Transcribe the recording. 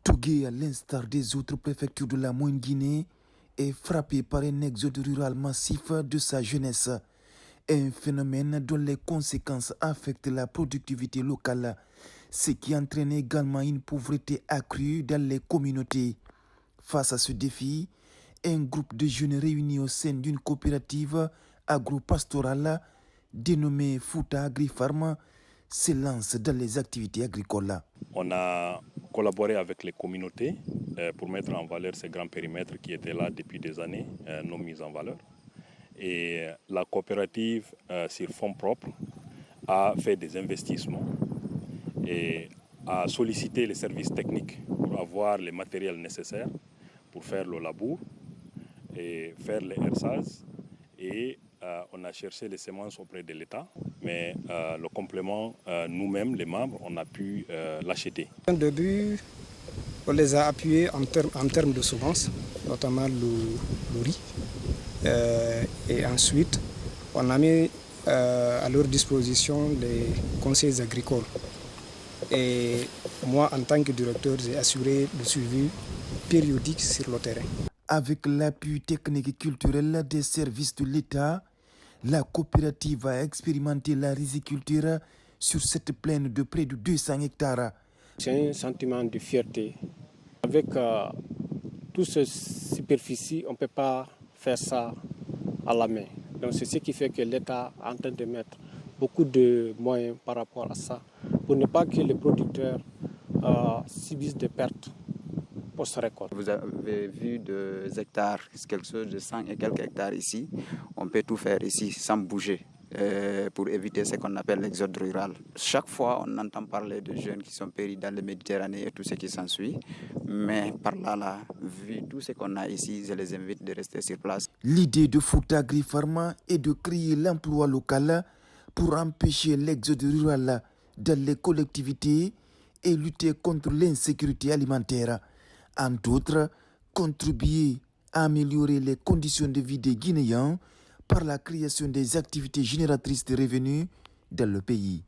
Tougué, à l'instar des autres préfectures de la Moyenne-Guinée, est frappé par un exode rural massif de sa jeunesse. Un phénomène dont les conséquences affectent la productivité locale, ce qui entraîne également une pauvreté accrue dans les communautés. Face à ce défi, un groupe de jeunes réunis au sein d'une coopérative agro-pastorale dénommée Fouta Agri-Farm se lance dans les activités agricoles. On a collaboré avec les communautés pour mettre en valeur ces grands périmètres qui étaient là depuis des années, non mis en valeur. Et la coopérative, sur fonds propres, a fait des investissements et a sollicité les services techniques pour avoir les matériels nécessaires pour faire le labour et faire les hersages. Et on a cherché les semences auprès de l'État, mais le complément, nous-mêmes, les membres, on a pu l'acheter. Au début, on les a appuyés en termes de semences, notamment le riz. Et ensuite, on a mis à leur disposition les conseils agricoles. Et moi, en tant que directeur, j'ai assuré le suivi périodique sur le terrain. Avec l'appui technique et culturel des services de l'État, la coopérative a expérimenté la riziculture sur cette plaine de près de 200 hectares. C'est un sentiment de fierté. Avec toute cette superficie, on ne peut pas faire ça à la main. Donc c'est ce qui fait que l'État est en train de mettre beaucoup de moyens par rapport à ça, pour ne pas que les producteurs subissent des pertes post-récolte. Vous avez vu des hectares, quelque chose de 100 et quelques hectares ici. On peut tout faire ici sans bouger pour éviter ce qu'on appelle l'exode rural. Chaque fois, on entend parler de jeunes qui sont péris dans la Méditerranée et tout ce qui s'ensuit. Mais par là, vu tout ce qu'on a ici, je les invite de rester sur place. L'idée de Fouta Agri-Farm est de créer l'emploi local pour empêcher l'exode rural dans les collectivités et lutter contre l'insécurité alimentaire. Entre autres, contribuer à améliorer les conditions de vie des Guinéens par la création des activités génératrices de revenus dans le pays.